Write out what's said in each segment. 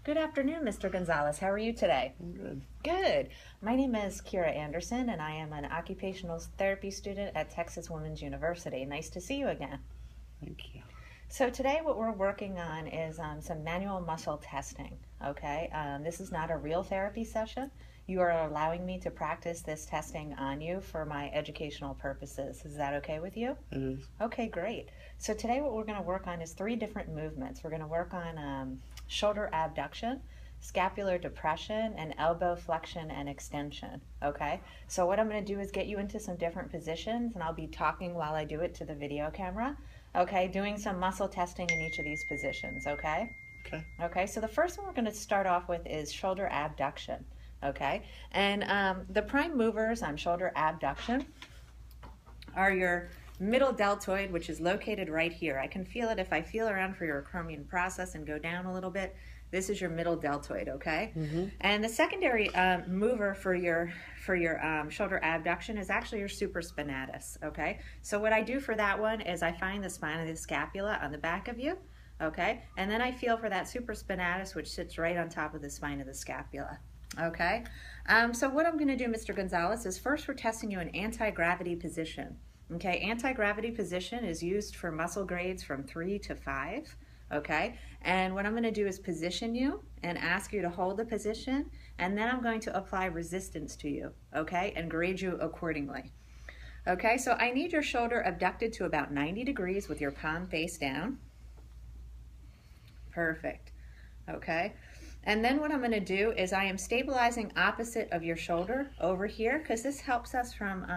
Good afternoon, Mr. Gonzalez. How are you today? I'm good. Good. My name is Kira Anderson, and I am an occupational therapy student at Texas Women's University. Nice to see you again. Thank you. So today what we're working on is some manual muscle testing, okay? This is not a real therapy session. You are allowing me to practice this testing on you for my educational purposes. Is that okay with you? It is. Okay, great. So today what we're going to work on is 3 different movements. We're going to work on shoulder abduction, scapular depression, and elbow flexion and extension, okay? So what I'm going to do is get you into some different positions, and I'll be talking while I do it to the video camera, okay? Doing some muscle testing in each of these positions, okay? Okay. Okay, so the first one we're going to start off with is shoulder abduction, okay? And the prime movers on shoulder abduction are your middle deltoid, which is located right here. I can feel it if I feel around for your acromion process and go down a little bit. This is your middle deltoid, okay? And the secondary mover for your shoulder abduction is actually your supraspinatus, okay? So what I do for that one is I find the spine of the scapula on the back of you, okay? And then I feel for that supraspinatus, which sits right on top of the spine of the scapula, okay? So what I'm going to do, Mr. Gonzalez, is first we're testing you in anti-gravity position. Okay, anti-gravity position is used for muscle grades from 3 to 5, okay? And what I'm going to do is position you and ask you to hold the position, and then I'm going to apply resistance to you, okay, and grade you accordingly. Okay, so I need your shoulder abducted to about 90 degrees with your palm face down. Perfect, okay? And then what I'm going to do is I am stabilizing opposite of your shoulder over here, because this helps us from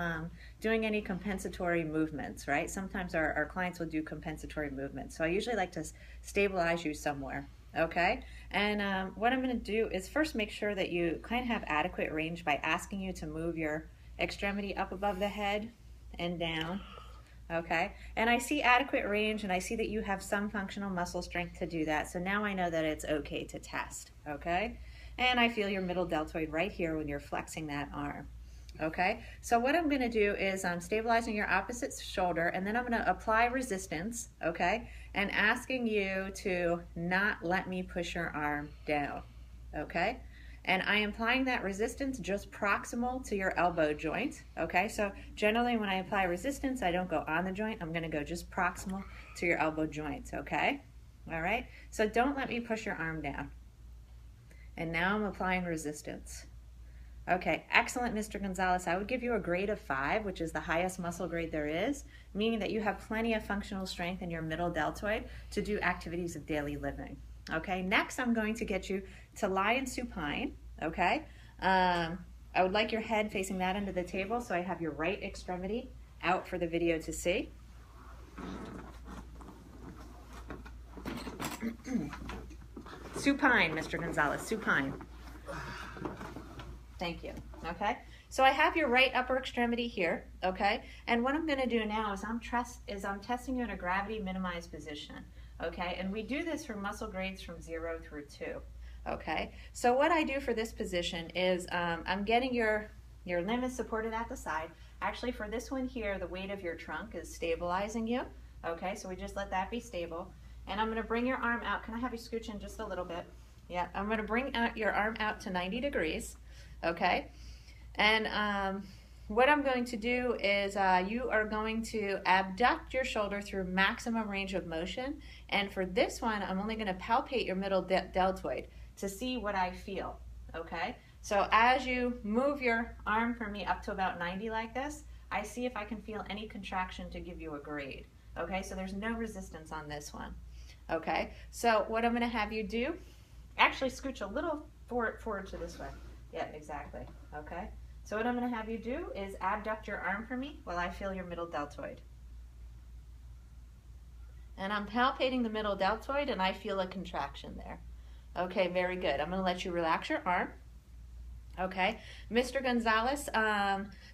doing any compensatory movements, right? Sometimes our clients will do compensatory movements. So I usually like to stabilize you somewhere, okay? And what I'm going to do is first make sure that you kind of have adequate range by asking you to move your extremity up above the head and down. Okay, and I see adequate range, and I see that you have some functional muscle strength to do that, so now I know that it's okay to test, okay? And I feel your middle deltoid right here when you're flexing that arm, okay? So what I'm going to do is I'm stabilizing your opposite shoulder, and then I'm going to apply resistance, okay? And asking you to not let me push your arm down, okay? And I am applying that resistance just proximal to your elbow joint, okay? So generally when I apply resistance, I don't go on the joint. I'm gonna go just proximal to your elbow joint, okay? All right, so don't let me push your arm down. And now I'm applying resistance. Okay, excellent, Mr. Gonzalez. I would give you a grade of 5, which is the highest muscle grade there is, meaning that you have plenty of functional strength in your middle deltoid to do activities of daily living. Okay, next I'm going to get you to lie in supine, okay? I would like your head facing that end of the table, so I have your right extremity out for the video to see. Supine, Mr. Gonzalez, supine. Thank you, okay? So I have your right upper extremity here, okay? And what I'm gonna do now is I'm testing you in a gravity minimized position. Okay, and we do this for muscle grades from 0 through 2. Okay, so what I do for this position is I'm getting your limb is supported at the side. Actually, for this one here, the weight of your trunk is stabilizing you. Okay, so we just let that be stable. And I'm going to bring your arm out. Can I have you scooch in just a little bit? Yeah, I'm going to bring out your arm out to 90 degrees. Okay, and what I'm going to do is you are going to abduct your shoulder through maximum range of motion. And for this one, I'm only going to palpate your middle deltoid to see what I feel, okay? So as you move your arm from me up to about 90 like this, I see if I can feel any contraction to give you a grade, okay? So there's no resistance on this one, okay? So what I'm going to have you do, actually scooch a little forward to this way. Yeah, exactly, okay? So what I'm going to have you do is abduct your arm for me while I feel your middle deltoid. And I'm palpating the middle deltoid, and I feel a contraction there. Okay, very good. I'm going to let you relax your arm. Okay, Mr. Gonzalez,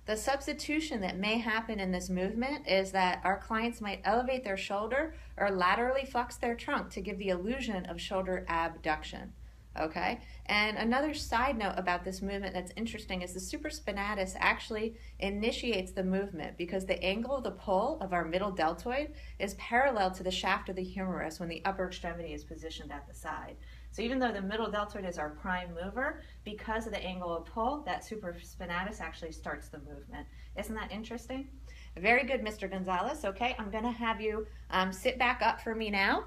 the substitution that may happen in this movement is that our clients might elevate their shoulder or laterally flex their trunk to give the illusion of shoulder abduction. Okay, and another side note about this movement that's interesting is the supraspinatus actually initiates the movement because the angle of the pull of our middle deltoid is parallel to the shaft of the humerus when the upper extremity is positioned at the side. So even though the middle deltoid is our prime mover, because of the angle of pull, that supraspinatus actually starts the movement. Isn't that interesting? Very good, Mr. Gonzalez. Okay, I'm going to have you sit back up for me now.